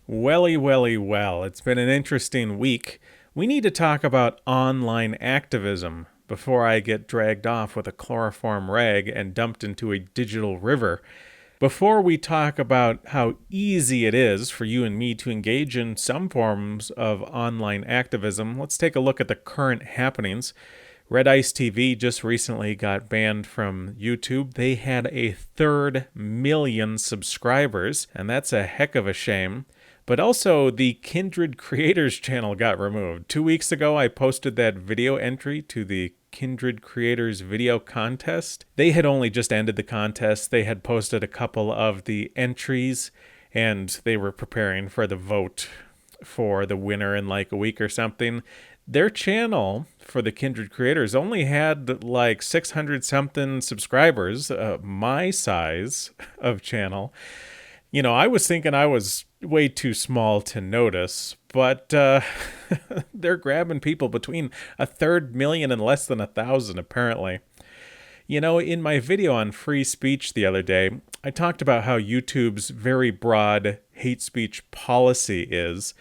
Welly, welly, well. It's been an interesting week. We need to talk about online activism before I get dragged off with a chloroform rag and dumped into a digital river. Before we talk about how easy it is for you and me to engage in some forms of online activism, let's take a look at the current happenings. Red Ice TV just recently got banned from YouTube. They had a third million subscribers, and that's a heck of a shame. But also, the Kindred Creators channel got removed. 2 weeks ago, I posted that video entry to the Kindred Creators video contest. They had only just ended the contest. They had posted a couple of the entries, and they were preparing for the vote for the winner in like a week or something. Their channel for the Kindred Creators only had like 600 something subscribers, my size of channel. I was thinking I was way too small to notice, but they're grabbing people between a third million and less than 1,000, apparently. In my video on free speech the other day, I talked about how YouTube's very broad hate speech policy is.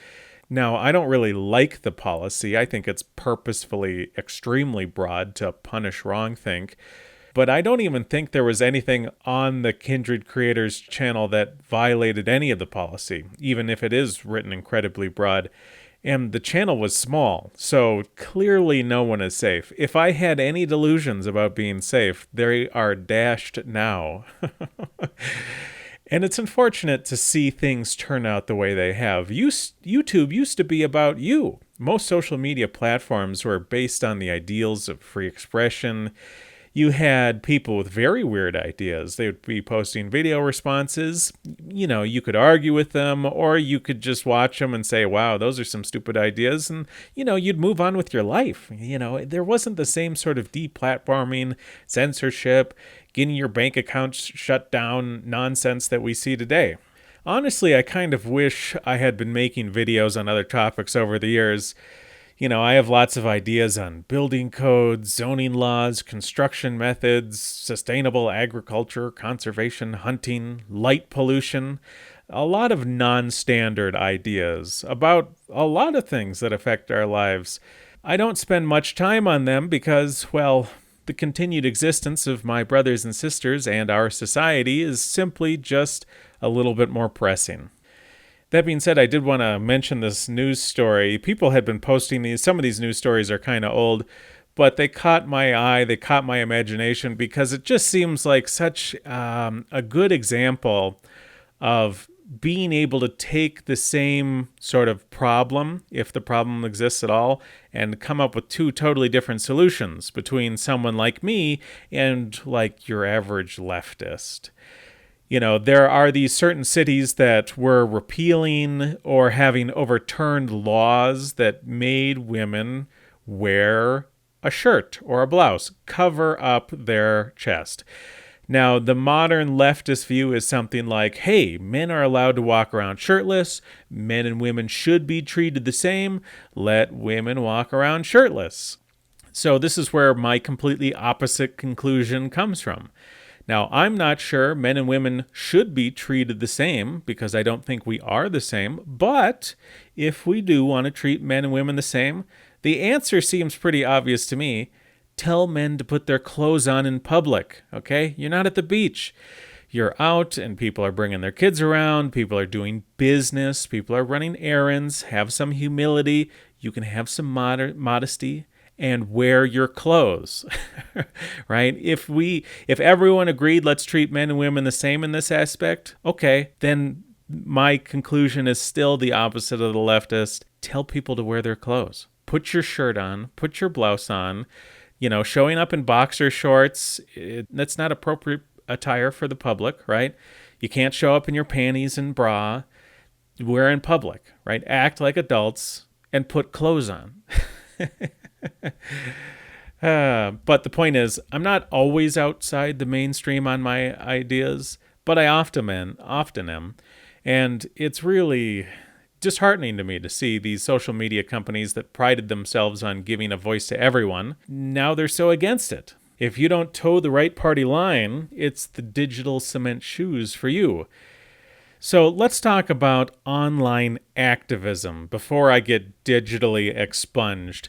Now, I don't really like the policy. I think it's purposefully extremely broad to punish wrongthink. But I don't even think there was anything on the Kindred Creators channel that violated any of the policy, even if it is written incredibly broad. And the channel was small, so clearly no one is safe. If I had any delusions about being safe, they are dashed now. And it's unfortunate to see things turn out the way they have. YouTube used to be about you. Most social media platforms were based on the ideals of free expression. You had people with very weird ideas. They would be posting video responses. You could argue with them, or you could just watch them and say, wow, those are some stupid ideas. And, you'd move on with your life. There wasn't the same sort of deplatforming, censorship, getting your bank accounts shut down nonsense that we see today. Honestly, I kind of wish I had been making videos on other topics over the years. I have lots of ideas on building codes, zoning laws, construction methods, sustainable agriculture, conservation, hunting, light pollution, a lot of non-standard ideas about a lot of things that affect our lives. I don't spend much time on them because, well, the continued existence of my brothers and sisters and our society is simply just a little bit more pressing. That being said, I did want to mention this news story. People had been posting these. Some of these news stories are kind of old, but they caught my eye. They caught my imagination because it just seems like such a good example of being able to take the same sort of problem, if the problem exists at all, and come up with two totally different solutions between someone like me and like your average leftist. There are these certain cities that were repealing or having overturned laws that made women wear a shirt or a blouse, cover up their chest. Now, the modern leftist view is something like, hey, men are allowed to walk around shirtless. Men and women should be treated the same. Let women walk around shirtless. So this is where my completely opposite conclusion comes from. Now, I'm not sure men and women should be treated the same because I don't think we are the same. But if we do want to treat men and women the same, the answer seems pretty obvious to me. Tell men to put their clothes on in public, okay? You're not at the beach. You're out and people are bringing their kids around. People are doing business. People are running errands. Have some humility. You can have some modesty. And wear your clothes, right? If everyone agreed, let's treat men and women the same in this aspect, okay, then my conclusion is still the opposite of the leftist. Tell people to wear their clothes. Put your shirt on, put your blouse on. Showing up in boxer shorts, that's not appropriate attire for the public, right? You can't show up in your panties and bra. Wear in public, right? Act like adults and put clothes on. But the point is, I'm not always outside the mainstream on my ideas, but I often am. And it's really disheartening to me to see these social media companies that prided themselves on giving a voice to everyone. Now they're so against it. If you don't toe the right party line, it's the digital cement shoes for you. So let's talk about online activism before I get digitally expunged.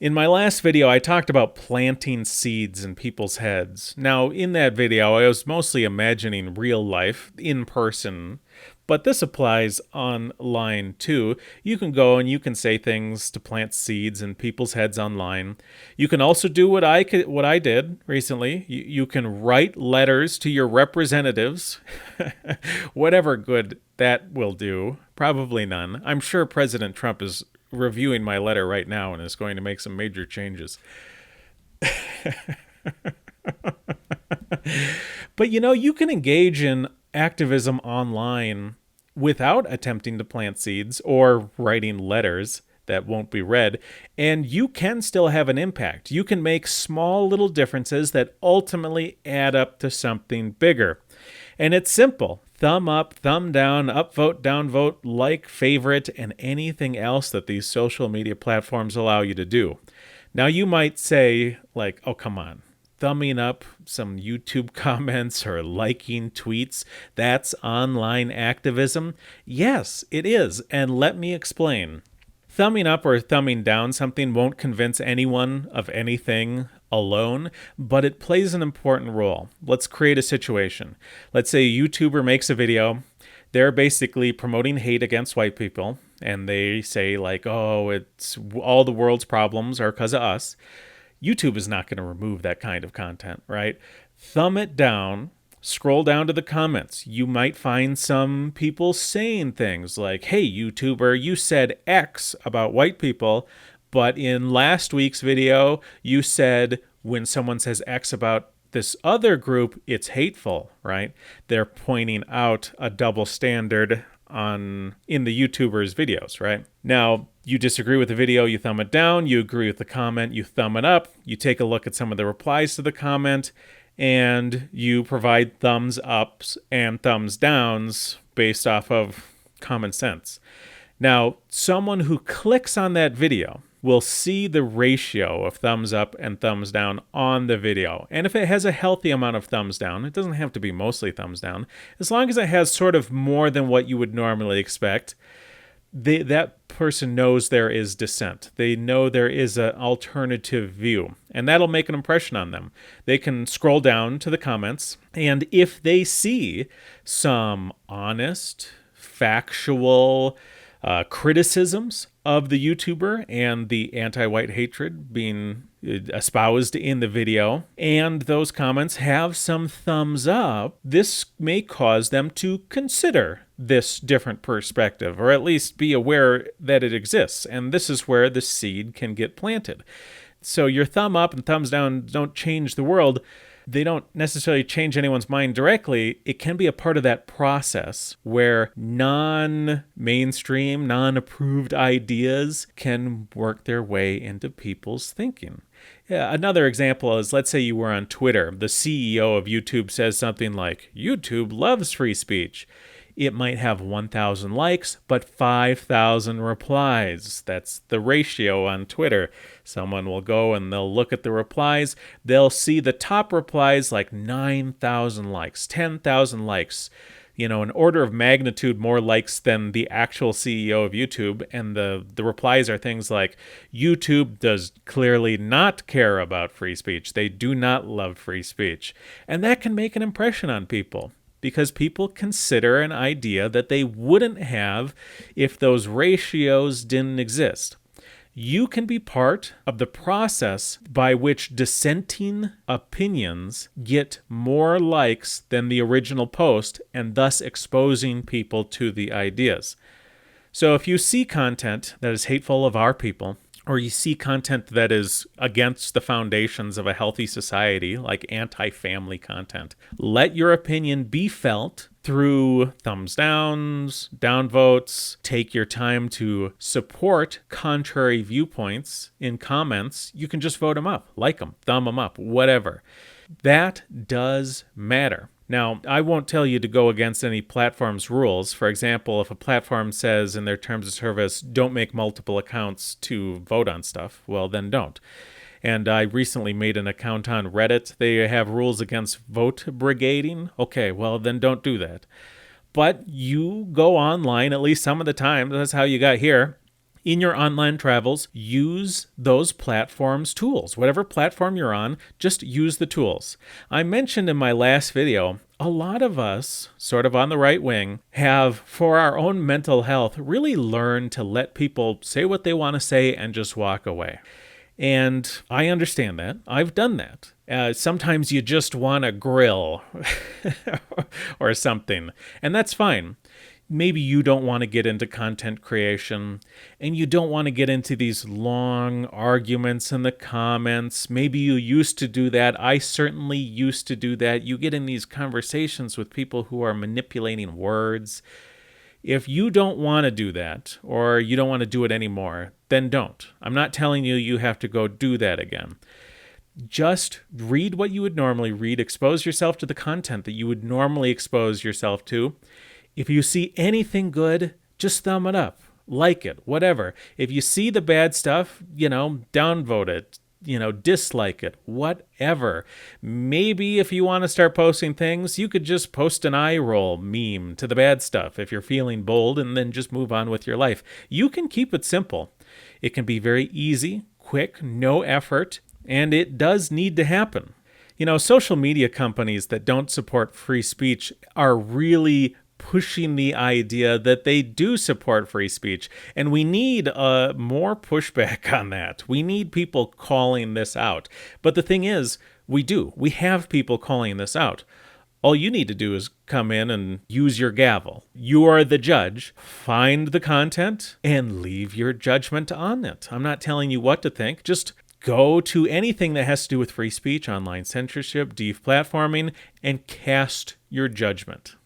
In my last video, I talked about planting seeds in people's heads. Now, in that video, I was mostly imagining real life, in person, but this applies online too. You can go and you can say things to plant seeds in people's heads online. You can also do what I did recently. You can write letters to your representatives, whatever good that will do. Probably none. I'm sure President Trump is reviewing my letter right now and is going to make some major changes. But you can engage in activism online without attempting to plant seeds or writing letters that won't be read, and you can still have an impact. You can make small little differences that ultimately add up to something bigger. And it's simple. Thumb up, thumb down, upvote, downvote, like, favorite, and anything else that these social media platforms allow you to do. Now you might say, like, oh, come on. Thumbing up some YouTube comments or liking tweets, that's online activism? Yes, it is, and let me explain. Thumbing up or thumbing down something won't convince anyone of anything alone, but it plays an important role. Let's create a situation. Let's say a YouTuber makes a video. They're basically promoting hate against white people, and they say like, oh, it's all the world's problems are because of us. YouTube is not going to remove that kind of content, right? Thumb it down, scroll down to the comments. You might find some people saying things like, hey, YouTuber, you said X about white people, but in last week's video, you said when someone says X about this other group, it's hateful, right? They're pointing out a double standard in the YouTuber's videos, right? Now, you disagree with the video, you thumb it down. You agree with the comment, you thumb it up. You take a look at some of the replies to the comment, and you provide thumbs ups and thumbs downs based off of common sense. Now, someone who clicks on that video will see the ratio of thumbs up and thumbs down on the video. And if it has a healthy amount of thumbs down, it doesn't have to be mostly thumbs down, as long as it has sort of more than what you would normally expect, that person knows there is dissent. They know there is an alternative view, and that'll make an impression on them. They can scroll down to the comments, and if they see some honest, factual criticisms of the YouTuber and the anti-white hatred being espoused in the video, and those comments have some thumbs up, this may cause them to consider this different perspective, or at least be aware that it exists. And this is where the seed can get planted. So your thumb up and thumbs down don't change the world. They don't necessarily change anyone's mind directly. It can be a part of that process where non-mainstream, non-approved ideas can work their way into people's thinking. Yeah, another example is, let's say you were on Twitter. The CEO of YouTube says something like, YouTube loves free speech. It might have 1,000 likes, but 5,000 replies. That's the ratio on Twitter. Someone will go and they'll look at the replies. They'll see the top replies like 9,000 likes, 10,000 likes. An order of magnitude more likes than the actual CEO of YouTube. And the replies are things like, YouTube does clearly not care about free speech. They do not love free speech. And that can make an impression on people, because people consider an idea that they wouldn't have if those ratios didn't exist. You can be part of the process by which dissenting opinions get more likes than the original post, and thus exposing people to the ideas. So if you see content that is hateful of our people, or you see content that is against the foundations of a healthy society, like anti-family content, let your opinion be felt through thumbs downs, downvotes. Take your time to support contrary viewpoints in comments. You can just vote them up, like them, thumb them up, whatever. That does matter. Now, I won't tell you to go against any platform's rules. For example, if a platform says in their terms of service, don't make multiple accounts to vote on stuff, well, then don't. And I recently made an account on Reddit. They have rules against vote brigading. Okay, well, then don't do that. But you go online, at least some of the time. That's how you got here. In your online travels, use those platforms' tools. Whatever platform you're on, just use the tools. I mentioned in my last video, a lot of us, sort of on the right wing, have, for our own mental health, really learned to let people say what they want to say and just walk away. And I understand that. I've done that. Sometimes you just want to grill or something, and that's fine. Maybe you don't want to get into content creation and you don't want to get into these long arguments in the comments. Maybe you used to do that. I certainly used to do that. You get in these conversations with people who are manipulating words. If you don't want to do that or you don't want to do it anymore, then don't. I'm not telling you you have to go do that again. Just read what you would normally read. Expose yourself to the content that you would normally expose yourself to. If you see anything good, just thumb it up, like it, whatever. If you see the bad stuff, downvote it, dislike it, whatever. Maybe if you want to start posting things, you could just post an eye roll meme to the bad stuff if you're feeling bold and then just move on with your life. You can keep it simple. It can be very easy, quick, no effort, and it does need to happen. Social media companies that don't support free speech are really pushing the idea that they do support free speech. And we need more pushback on that. We need people calling this out. But the thing is, we do. We have people calling this out. All you need to do is come in and use your gavel. You are the judge. Find the content and leave your judgment on it. I'm not telling you what to think. Just go to anything that has to do with free speech, online censorship, deplatforming, and cast your judgment.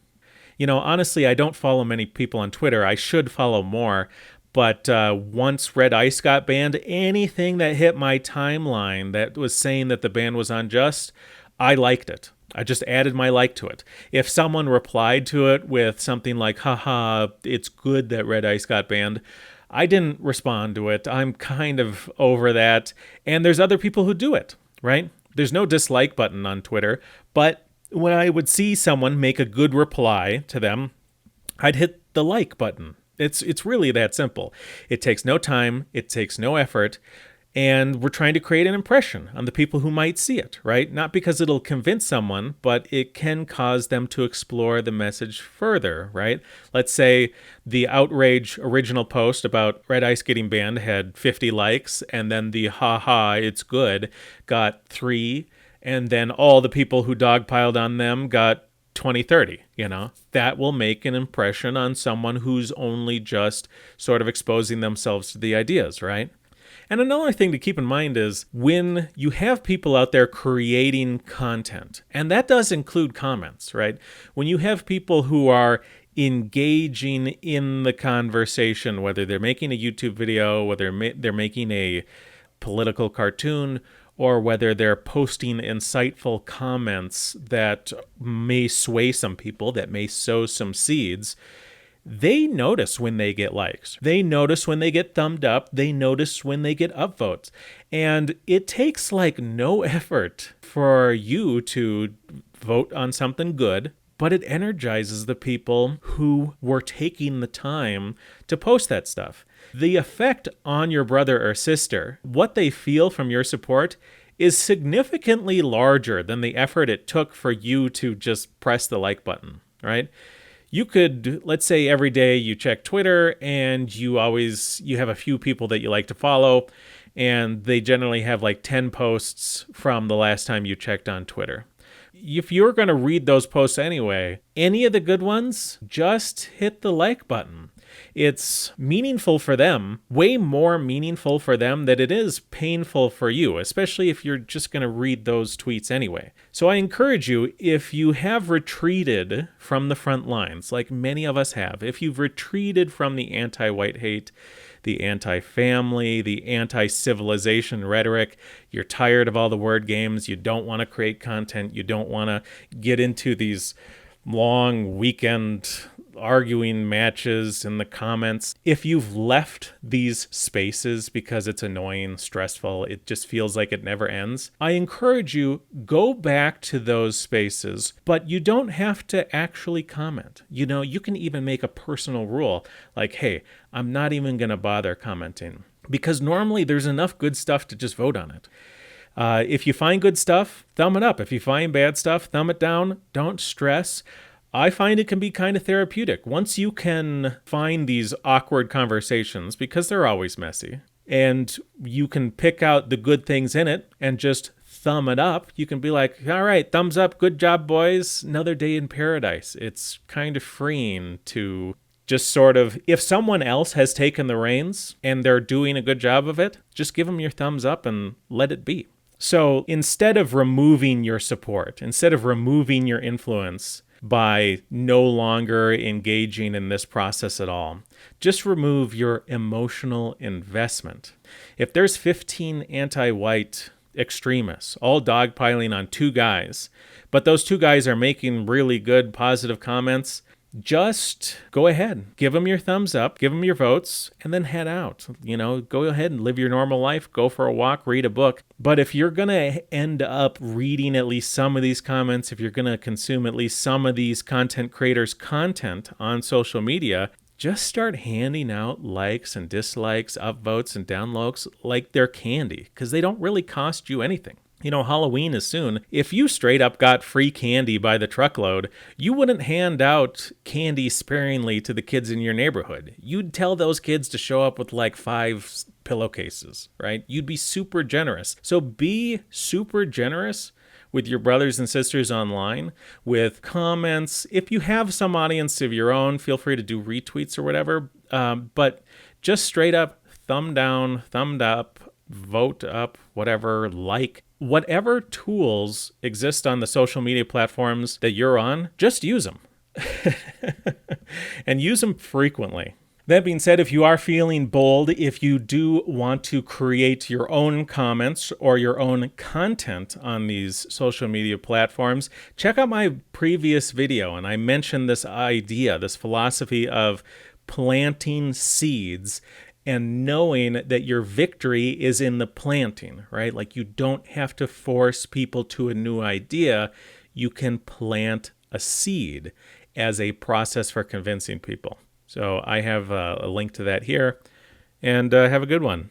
Honestly, I don't follow many people on Twitter. I should follow more. But once Red Ice got banned, anything that hit my timeline that was saying that the ban was unjust, I liked it. I just added my like to it. If someone replied to it with something like, haha, it's good that Red Ice got banned, I didn't respond to it. I'm kind of over that. And there's other people who do it, right? There's no dislike button on Twitter, but when I would see someone make a good reply to them, I'd hit the like button. It's really that simple. It takes no time. It takes no effort. And we're trying to create an impression on the people who might see it, right? Not because it'll convince someone, but it can cause them to explore the message further, right? Let's say the outrage original post about Red Ice getting banned had 50 likes, and then the haha, it's good, got 3, and then all the people who dogpiled on them got 20, 30, That will make an impression on someone who's only just sort of exposing themselves to the ideas, right? And another thing to keep in mind is when you have people out there creating content, and that does include comments, right? When you have people who are engaging in the conversation, whether they're making a YouTube video, whether they're making a political cartoon, or whether they're posting insightful comments that may sway some people, that may sow some seeds, they notice when they get likes. They notice when they get thumbed up. They notice when they get upvotes. And it takes no effort for you to vote on something good, but it energizes the people who were taking the time to post that stuff. The effect on your brother or sister, what they feel from your support, is significantly larger than the effort it took for you to just press the like button, right? You could, let's say every day you check Twitter and you have a few people that you like to follow, and they generally have 10 posts from the last time you checked on Twitter. If you're going to read those posts anyway, any of the good ones, just hit the like button. It's meaningful for them, way more meaningful for them than it is painful for you, especially if you're just going to read those tweets anyway. So I encourage you, if you have retreated from the front lines, like many of us have, if you've retreated from the anti-white hate, the anti-family, the anti-civilization rhetoric, you're tired of all the word games, you don't want to create content, you don't want to get into these long weekend arguing matches in the comments. If you've left these spaces because it's annoying, stressful, it just feels like it never ends, I encourage you, go back to those spaces, but you don't have to actually comment. You can even make a personal rule like, hey, I'm not even going to bother commenting, because normally there's enough good stuff to just vote on it. If you find good stuff, thumb it up. If you find bad stuff, thumb it down. Don't stress. I find it can be kind of therapeutic. Once you can find these awkward conversations, because they're always messy, and you can pick out the good things in it and just thumb it up, you can be like, all right, thumbs up, good job, boys. Another day in paradise. It's kind of freeing to just sort of, if someone else has taken the reins and they're doing a good job of it, just give them your thumbs up and let it be. So instead of removing your support, instead of removing your influence by no longer engaging in this process at all, just remove your emotional investment. If there's 15 anti-white extremists all dogpiling on 2 guys, but those 2 guys are making really good positive comments, just go ahead, give them your thumbs up, give them your votes, and then head out. Go ahead and live your normal life, go for a walk, read a book. But if you're going to end up reading at least some of these comments, if you're going to consume at least some of these content creators' content on social media, just start handing out likes and dislikes, upvotes and downloads like they're candy, because they don't really cost you anything. Halloween is soon. If you straight up got free candy by the truckload, you wouldn't hand out candy sparingly to the kids in your neighborhood. You'd tell those kids to show up with like 5 pillowcases, right? You'd be super generous. So be super generous with your brothers and sisters online, with comments. If you have some audience of your own, feel free to do retweets or whatever. But just straight up thumb down, thumbed up, vote up, whatever, like. Whatever tools exist on the social media platforms that you're on, just use them. And use them frequently. That being said, if you are feeling bold, if you do want to create your own comments or your own content on these social media platforms, check out my previous video. And I mentioned this idea, this philosophy of planting seeds and knowing that your victory is in the planting, right? Like, you don't have to force people to a new idea. You can plant a seed as a process for convincing people. So I have a link to that here, and have a good one.